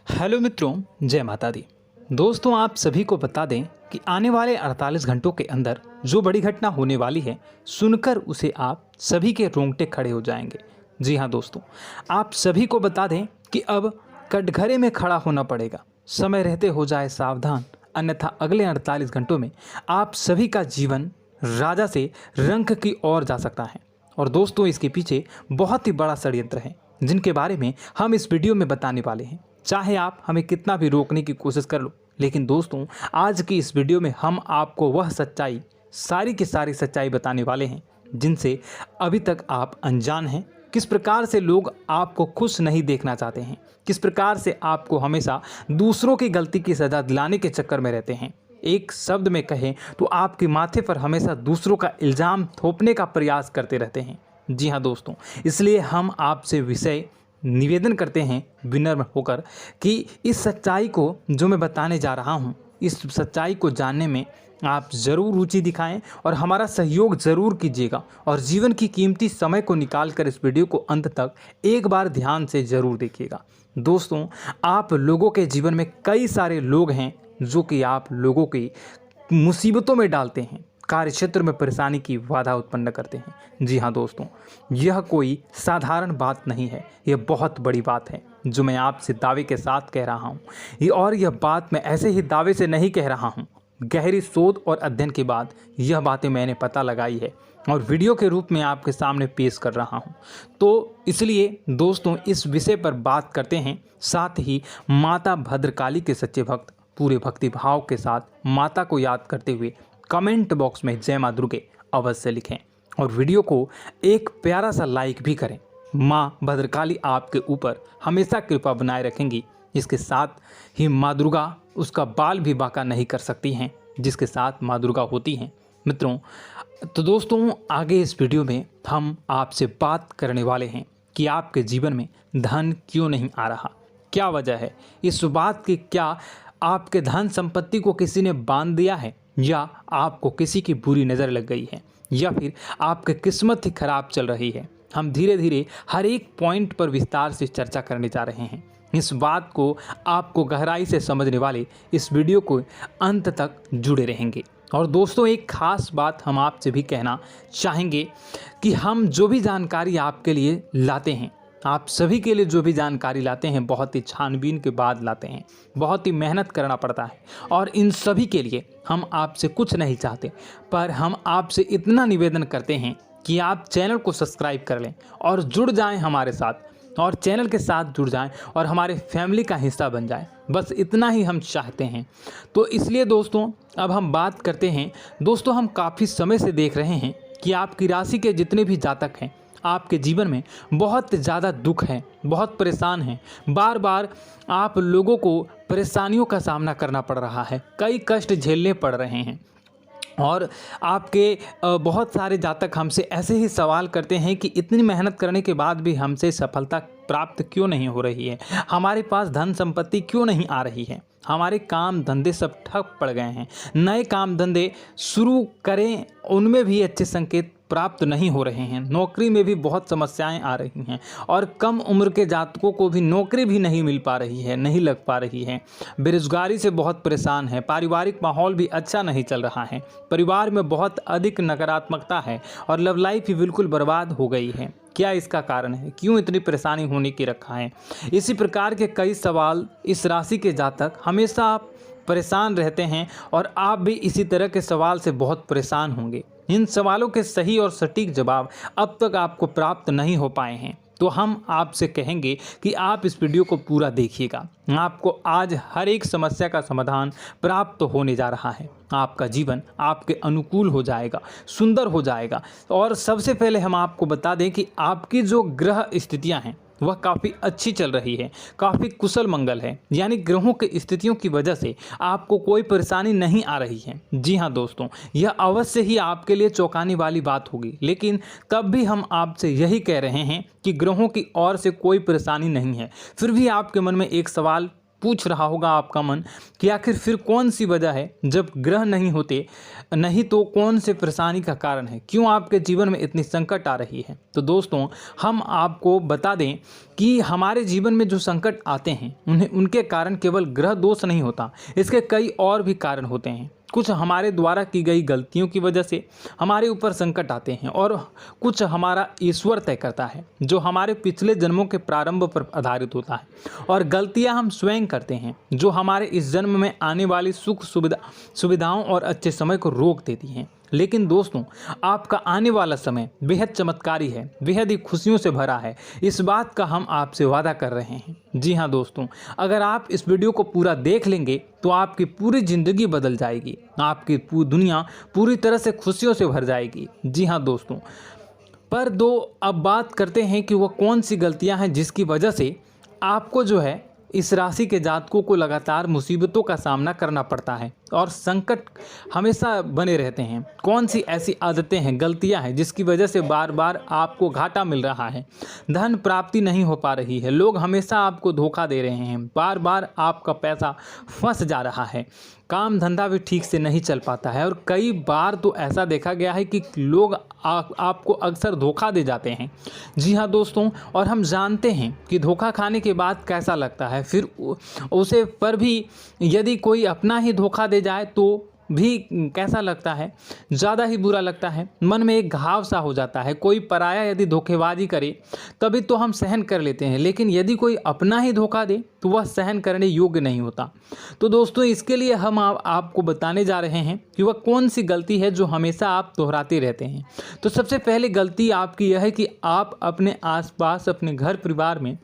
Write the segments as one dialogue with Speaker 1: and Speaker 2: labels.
Speaker 1: Hello मित्रों, जय माता दी। दोस्तों, आप सभी को बता दें कि आने वाले 48 घंटों के अंदर जो बड़ी घटना होने वाली है, सुनकर उसे आप सभी के रोंगटे खड़े हो जाएंगे। जी हाँ दोस्तों, आप सभी को बता दें कि अब कटघरे में खड़ा होना पड़ेगा। समय रहते हो जाए सावधान, अन्यथा अगले 48 घंटों में आप सभी का जीवन राजा से रंक की ओर जा सकता है। और दोस्तों, इसके पीछे बहुत ही बड़ा षड्यंत्र है, जिनके बारे में हम इस वीडियो में बताने वाले हैं। चाहे आप हमें कितना भी रोकने की कोशिश कर लो, लेकिन दोस्तों, आज की इस वीडियो में हम आपको वह सच्चाई, सारी की सारी सच्चाई बताने वाले हैं जिनसे अभी तक आप अनजान हैं। किस प्रकार से लोग आपको खुश नहीं देखना चाहते हैं, किस प्रकार से आपको हमेशा दूसरों की गलती की सज़ा दिलाने के चक्कर में रहते हैं। एक शब्द में कहें तो आपके माथे पर हमेशा दूसरों का इल्ज़ाम थोपने का प्रयास करते रहते हैं। जी हाँ दोस्तों, इसलिए हम आपसे विषय निवेदन करते हैं विनम्र होकर कि इस सच्चाई को जो मैं बताने जा रहा हूँ, इस सच्चाई को जानने में आप ज़रूर रुचि दिखाएं और हमारा सहयोग ज़रूर कीजिएगा। और जीवन की कीमती समय को निकाल कर इस वीडियो को अंत तक एक बार ध्यान से ज़रूर देखिएगा। दोस्तों, आप लोगों के जीवन में कई सारे लोग हैं जो कि आप लोगों की मुसीबतों में डालते हैं, कार्य क्षेत्र में परेशानी की बाधा उत्पन्न करते हैं। जी हाँ दोस्तों, यह कोई साधारण बात नहीं है, यह बहुत बड़ी बात है जो मैं आपसे दावे के साथ कह रहा हूँ। और यह बात मैं ऐसे ही दावे से नहीं कह रहा हूँ, गहरी शोध और अध्ययन के बाद यह बातें मैंने पता लगाई है और वीडियो के रूप में आपके सामने पेश कर रहा हूँ। तो इसलिए दोस्तों, इस विषय पर बात करते हैं। साथ ही माता भद्रकाली के सच्चे भक्त पूरे भक्ति भाव के साथ माता को याद करते हुए कमेंट बॉक्स में जय मां दुर्गे अवश्य लिखें और वीडियो को एक प्यारा सा लाइक भी करें। माँ भद्रकाली आपके ऊपर हमेशा कृपा बनाए रखेंगी। इसके साथ ही माँ दुर्गा उसका बाल भी बांका नहीं कर सकती हैं, जिसके साथ माँ दुर्गा होती हैं। मित्रों, तो दोस्तों, आगे इस वीडियो में हम आपसे बात करने वाले हैं कि आपके जीवन में धन क्यों नहीं आ रहा, क्या वजह है इस बात की। क्या आपके धन संपत्ति को किसी ने बांध दिया है, या आपको किसी की बुरी नज़र लग गई है, या फिर आपकी किस्मत ही खराब चल रही है। हम धीरे धीरे हर एक पॉइंट पर विस्तार से चर्चा करने जा रहे हैं। इस बात को आपको गहराई से समझने वाले इस वीडियो को अंत तक जुड़े रहेंगे। और दोस्तों, एक खास बात हम आपसे भी कहना चाहेंगे कि हम जो भी जानकारी आपके लिए लाते हैं, आप सभी के लिए जो भी जानकारी लाते हैं, बहुत ही छानबीन के बाद लाते हैं, बहुत ही मेहनत करना पड़ता है। और इन सभी के लिए हम आपसे कुछ नहीं चाहते, पर हम आपसे इतना निवेदन करते हैं कि आप चैनल को सब्सक्राइब कर लें और जुड़ जाएं हमारे साथ, और चैनल के साथ जुड़ जाएं और हमारे फैमिली का हिस्सा बन जाएं। बस इतना ही हम चाहते हैं। तो इसलिए दोस्तों, अब हम बात करते हैं। दोस्तों, हम काफ़ी समय से देख रहे हैं कि आपकी राशि के जितने भी जातक हैं, आपके जीवन में बहुत ज़्यादा दुख है, बहुत परेशान हैं। बार बार आप लोगों को परेशानियों का सामना करना पड़ रहा है, कई कष्ट झेलने पड़ रहे हैं। और आपके बहुत सारे जातक हमसे ऐसे ही सवाल करते हैं कि इतनी मेहनत करने के बाद भी हमसे सफलता प्राप्त क्यों नहीं हो रही है, हमारे पास धन संपत्ति क्यों नहीं आ रही है, हमारे काम धंधे सब ठप पड़ गए हैं, नए काम धंधे शुरू करें उनमें भी अच्छे संकेत प्राप्त नहीं हो रहे हैं, नौकरी में भी बहुत समस्याएं आ रही हैं, और कम उम्र के जातकों को भी नौकरी भी नहीं मिल पा रही है, नहीं लग पा रही है, बेरोजगारी से बहुत परेशान है, पारिवारिक माहौल भी अच्छा नहीं चल रहा है, परिवार में बहुत अधिक नकारात्मकता है और लव लाइफ भी बिल्कुल बर्बाद हो गई है। क्या इसका कारण है, क्यों इतनी परेशानी होने की रखा है? इसी प्रकार के कई सवाल इस राशि के जातक हमेशा परेशान रहते हैं, और आप भी इसी तरह के सवाल से बहुत परेशान होंगे। इन सवालों के सही और सटीक जवाब अब तक आपको प्राप्त नहीं हो पाए हैं, तो हम आपसे कहेंगे कि आप इस वीडियो को पूरा देखिएगा। आपको आज हर एक समस्या का समाधान प्राप्त होने जा रहा है। आपका जीवन आपके अनुकूल हो जाएगा, सुंदर हो जाएगा। और सबसे पहले हम आपको बता दें कि आपकी जो ग्रह स्थितियां हैं वह काफ़ी अच्छी चल रही है, काफ़ी कुशल मंगल है, यानी ग्रहों की स्थितियों की वजह से आपको कोई परेशानी नहीं आ रही है। जी हाँ दोस्तों, यह अवश्य ही आपके लिए चौंकाने वाली बात होगी, लेकिन तब भी हम आपसे यही कह रहे हैं कि ग्रहों की ओर से कोई परेशानी नहीं है। फिर भी आपके मन में एक सवाल पूछ रहा होगा आपका मन कि आखिर फिर कौन सी वजह है, जब ग्रह नहीं होते नहीं तो कौन से परेशानी का कारण है, क्यों आपके जीवन में इतनी संकट आ रही है। तो दोस्तों हम आपको बता दें कि हमारे जीवन में जो संकट आते हैं उनके कारण केवल ग्रह दोष नहीं होता, इसके कई और भी कारण होते हैं। कुछ हमारे द्वारा की गई गलतियों की वजह से हमारे ऊपर संकट आते हैं और कुछ हमारा ईश्वर तय करता है, जो हमारे पिछले जन्मों के प्रारंभ पर आधारित होता है। और गलतियां हम स्वयं करते हैं, जो हमारे इस जन्म में आने वाली सुख सुविधाओं और अच्छे समय को रोक देती हैं। लेकिन दोस्तों आपका आने वाला समय बेहद चमत्कारी है, बेहद ही खुशियों से भरा है, इस बात का हम आपसे वादा कर रहे हैं। जी हाँ दोस्तों, अगर आप इस वीडियो को पूरा देख लेंगे तो आपकी पूरी ज़िंदगी बदल जाएगी, आपकी पूरी दुनिया पूरी तरह से खुशियों से भर जाएगी। जी हाँ दोस्तों, पर अब बात करते हैं कि वह कौन सी गलतियां हैं जिसकी वजह से आपको जो है इस राशि के जातकों को लगातार मुसीबतों का सामना करना पड़ता है और संकट हमेशा बने रहते हैं। कौन सी ऐसी आदतें हैं, गलतियां हैं जिसकी वजह से बार बार आपको घाटा मिल रहा है, धन प्राप्ति नहीं हो पा रही है, लोग हमेशा आपको धोखा दे रहे हैं, बार बार आपका पैसा फंस जा रहा है, काम धंधा भी ठीक से नहीं चल पाता है और कई बार तो ऐसा देखा गया है कि लोग आपको अक्सर धोखा दे जाते हैं। जी हाँ दोस्तों, और हम जानते हैं कि धोखा खाने के बाद कैसा लगता है, फिर उसे पर भी यदि कोई अपना ही धोखा दे जाए तो भी कैसा लगता है, ज़्यादा ही बुरा लगता है, मन में एक घाव सा हो जाता है। कोई पराया यदि धोखेबाजी करे तभी तो हम सहन कर लेते हैं, लेकिन यदि कोई अपना ही धोखा दे तो वह सहन करने योग्य नहीं होता। तो दोस्तों इसके लिए हम आपको बताने जा रहे हैं कि वह कौन सी गलती है जो हमेशा आप दोहराते रहते हैं। तो सबसे पहले गलती आपकी यह है कि आप अपने आसपास, अपने घर परिवार में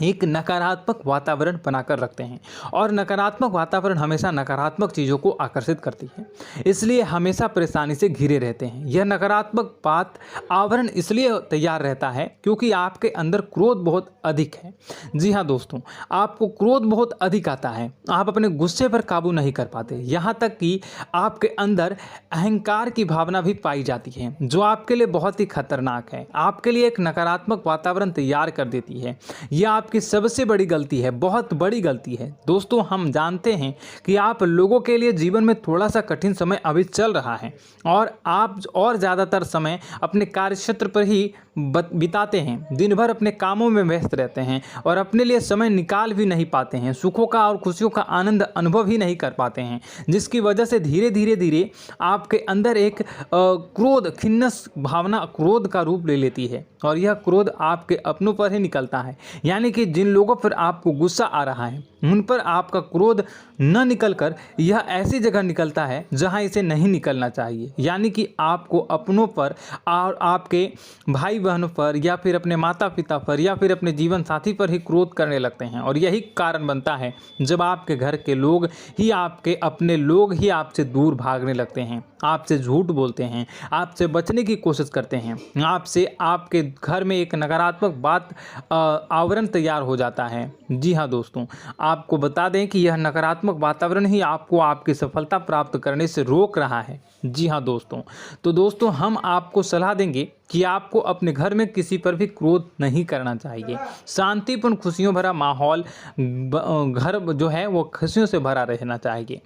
Speaker 1: एक नकारात्मक वातावरण बनाकर रखते हैं और नकारात्मक वातावरण हमेशा नकारात्मक चीज़ों को आकर्षित करती है, इसलिए हमेशा परेशानी से घिरे रहते हैं। यह नकारात्मक आवरण इसलिए तैयार रहता है क्योंकि आपके अंदर क्रोध बहुत अधिक है। जी हाँ दोस्तों, आपको क्रोध बहुत अधिक आता है, आप अपने गुस्से पर काबू नहीं कर पाते, यहाँ तक कि आपके अंदर अहंकार की भावना भी पाई जाती है, जो आपके लिए बहुत ही खतरनाक है, आपके लिए एक नकारात्मक वातावरण तैयार कर देती है। यह आपकी सबसे बड़ी गलती है, बहुत बड़ी गलती है। दोस्तों हम जानते हैं कि आप लोगों के लिए जीवन में थोड़ा सा कठिन समय अभी चल रहा है और आप और ज़्यादातर समय अपने कार्यक्षेत्र पर ही बिताते हैं, दिन भर अपने कामों में व्यस्त रहते हैं और अपने लिए समय निकाल भी नहीं पाते हैं, सुखों का और खुशियों का आनंद अनुभव ही नहीं कर पाते हैं, जिसकी वजह से धीरे धीरे आपके अंदर एक क्रोध, खिन्नस भावना क्रोध का रूप ले लेती है और यह क्रोध आपके अपनों पर ही निकलता है। यानी कि जिन लोगों पर आपको गुस्सा आ रहा है उन पर आपका क्रोध न निकलकर यह ऐसी जगह निकलता है जहां इसे नहीं निकलना चाहिए। यानी कि आपको अपनों पर और आपके भाई बहनों पर या फिर अपने माता पिता पर या फिर अपने जीवन साथी पर ही क्रोध करने लगते हैं और यही कारण बनता है जब आपके घर के लोग ही, आपके अपने लोग ही आपसे दूर भागने लगते हैं, आपसे झूठ बोलते हैं, आपसे बचने की कोशिश करते हैं, आपसे आपके घर में एक नकारात्मक आवरण तैयार हो जाता है। जी हाँ दोस्तों, आपको बता दें कि यह नकारात्मक वातावरण ही आपको आपकी सफलता प्राप्त करने से रोक रहा है। जी हाँ दोस्तों, तो दोस्तों हम आपको सलाह देंगे कि आपको अपने घर में किसी पर भी क्रोध नहीं करना चाहिए। शांतिपूर्ण खुशियों भरा माहौल, घर जो है वो खुशियों से भरा रहना चाहिए।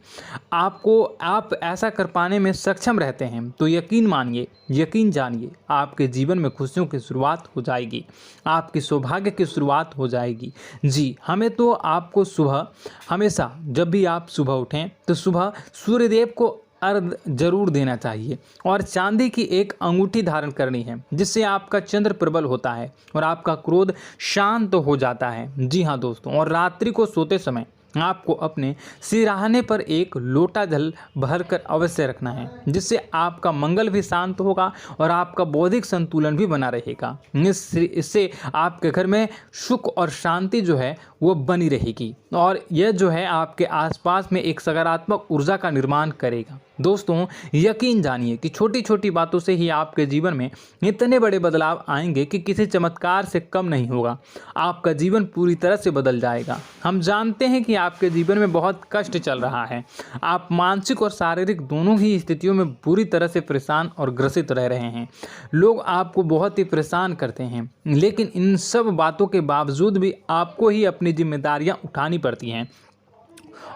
Speaker 1: आप ऐसा कर पाने में सक्षम रहते हैं तो यकीन मानिए, यकीन जानिए, आपके जीवन में खुशियों की शुरुआत हो जाएगी, आपकी सौभाग्य की शुरुआत हो जाएगी। जी हमें तो आपको सुबह, हमेशा जब भी आप सुबह उठें तो सुबह सूर्यदेव को अर्घ जरूर देना चाहिए और चांदी की एक अंगूठी धारण करनी है, जिससे आपका चंद्र प्रबल होता है और आपका क्रोध शांत हो जाता है। जी हाँ दोस्तों, और रात्रि को सोते समय आपको अपने सिरहाने पर एक लोटा जल भरकर अवश्य रखना है, जिससे आपका मंगल भी शांत होगा और आपका बौद्धिक संतुलन भी बना रहेगा। इससे आपके घर में सुख और शांति जो है वो बनी रहेगी और यह जो है आपके आसपास में एक सकारात्मक ऊर्जा का निर्माण करेगा। दोस्तों यकीन जानिए कि छोटी छोटी बातों से ही आपके जीवन में इतने बड़े बदलाव आएंगे कि किसी चमत्कार से कम नहीं होगा, आपका जीवन पूरी तरह से बदल जाएगा। हम जानते हैं कि आपके जीवन में बहुत कष्ट चल रहा है। आप मानसिक और शारीरिक दोनों ही स्थितियों में बुरी तरह से परेशान और ग्रसित रह रहे हैं। लोग आपको बहुत ही परेशान करते हैं, लेकिन इन सब बातों के बावजूद भी आपको ही अपनी जिम्मेदारियां उठानी पड़ती हैं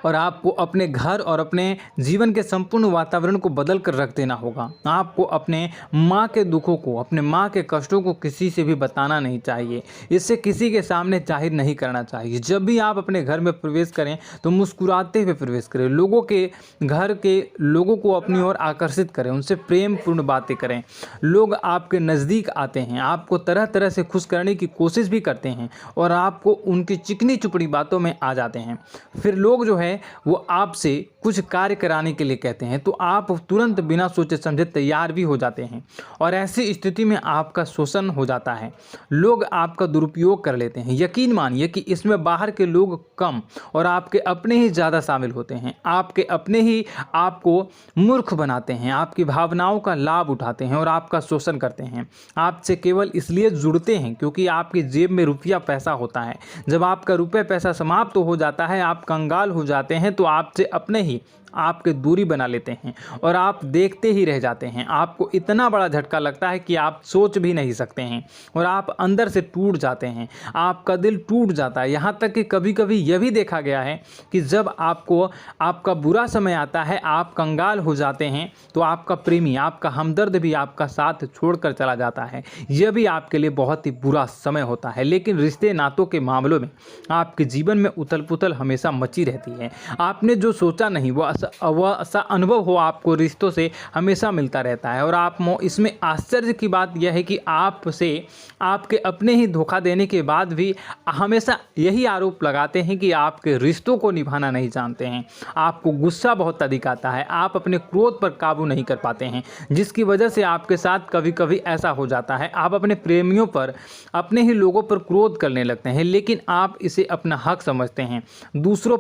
Speaker 1: और आपको अपने घर और अपने जीवन के संपूर्ण वातावरण को बदल कर रख देना होगा। आपको अपने माँ के दुखों को, अपने माँ के कष्टों को किसी से भी बताना नहीं चाहिए। इससे किसी के सामने जाहिर नहीं करना चाहिए। जब भी आप अपने घर में प्रवेश करें तो मुस्कुराते हुए प्रवेश करें। लोगों के घर के लोगों को अपनी ओर आकर्षित करें, उनसे प्रेमपूर्ण बातें करें। लोग आपके नज़दीक आते हैं, आपको तरह तरह से खुश करने की कोशिश भी करते हैं और आपको उनकी चिकनी चुपड़ी बातों में आ जाते हैं। फिर लोग जो है वो आपसे कुछ कार्य कराने के लिए कहते हैं तो आप तुरंत बिना सोचे समझे तैयार भी हो जाते हैं और ऐसी स्थिति में आपका शोषण हो जाता है। लोग आपका दुरुपयोग कर लेते हैं। यकीन मानिए कि इसमें बाहर के लोग कम और आपके अपने ही ज़्यादा शामिल होते हैं। आपके अपने ही आपको मूर्ख बनाते हैं, आपकी भावनाओं का लाभ उठाते हैं और आपका शोषण करते हैं। आपसे केवल इसलिए जुड़ते हैं क्योंकि आपकी जेब में रुपया पैसा होता है। जब आपका रुपया पैसा समाप्त हो जाता है, आप कंगाल हो जाते हैं तो आपसे अपने ही आपके दूरी बना लेते हैं और आप देखते ही रह जाते हैं। आपको इतना बड़ा झटका लगता है कि आप सोच भी नहीं सकते हैं और आप अंदर से टूट जाते हैं। आपका दिल टूट जाता है। यहाँ तक कि कभी कभी यह भी देखा गया है कि जब आपको आपका बुरा समय आता है, आप कंगाल हो जाते हैं तो आपका प्रेमी, आपका हमदर्द भी आपका साथ छोड़कर चला जाता है। यह भी आपके लिए बहुत ही बुरा समय होता है। लेकिन रिश्ते नातों के मामलों में आपके जीवन में उथल पुथल हमेशा मची रहती है। आपने जो सोचा नहीं वो ऐसा अनुभव हो आपको रिश्तों से हमेशा मिलता रहता है। और आप इसमें आश्चर्य की बात यह है कि आपसे आपके अपने ही धोखा देने के बाद भी हमेशा यही आरोप लगाते हैं कि आपके रिश्तों को निभाना नहीं जानते हैं। आपको गुस्सा बहुत अधिक आता है, आप अपने क्रोध पर काबू नहीं कर पाते हैं, जिसकी वजह से आपके साथ कभी कभी ऐसा हो जाता है आप अपने प्रेमियों पर, अपने ही लोगों पर क्रोध करने लगते हैं। लेकिन आप इसे अपना हक समझते हैं, दूसरों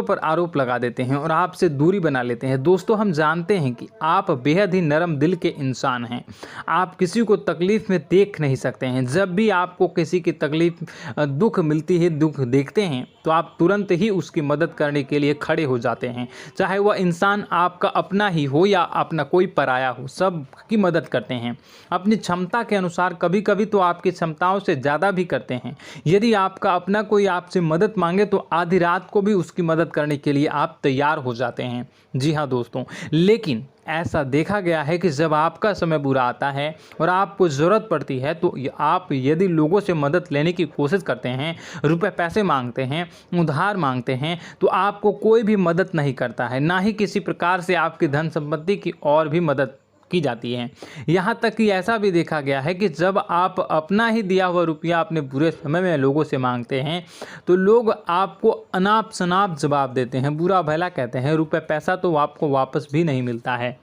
Speaker 1: पर आरोप लगा देते हैं और आपसे दूरी बना लेते हैं। दोस्तों, हम जानते हैं कि आप बेहद ही नरम दिल के इंसान हैं। आप किसी को तकलीफ़ में देख नहीं सकते हैं। जब भी आपको किसी की तकलीफ़, दुख मिलती है, दुख देखते हैं तो आप तुरंत ही उसकी मदद करने के लिए खड़े हो जाते हैं। चाहे वह इंसान आपका अपना ही हो या अपना कोई पराया हो, सब की मदद करते हैं अपनी क्षमता के अनुसार। कभी कभी तो आपकी क्षमताओं से ज़्यादा भी करते हैं। यदि आपका अपना कोई आपसे मदद मांगे तो आधी रात को भी उसकी मदद करने के लिए आप तैयार हो जाते हैं। जी हाँ दोस्तों, लेकिन ऐसा देखा गया है कि जब आपका समय बुरा आता है और आपको ज़रूरत पड़ती है तो आप यदि लोगों से मदद लेने की कोशिश करते हैं, रुपए पैसे मांगते हैं, उधार मांगते हैं, तो आपको कोई भी मदद नहीं करता है। ना ही किसी प्रकार से आपकी धन संपत्ति की और भी मदद की जाती है। यहाँ तक कि ऐसा भी देखा गया है कि जब आप अपना ही दिया हुआ रुपया अपने बुरे समय में लोगों से मांगते हैं तो लोग आपको अनाप शनाप जवाब देते हैं, बुरा भला कहते हैं। रुपये पैसा तो आपको वापस भी नहीं मिलता है।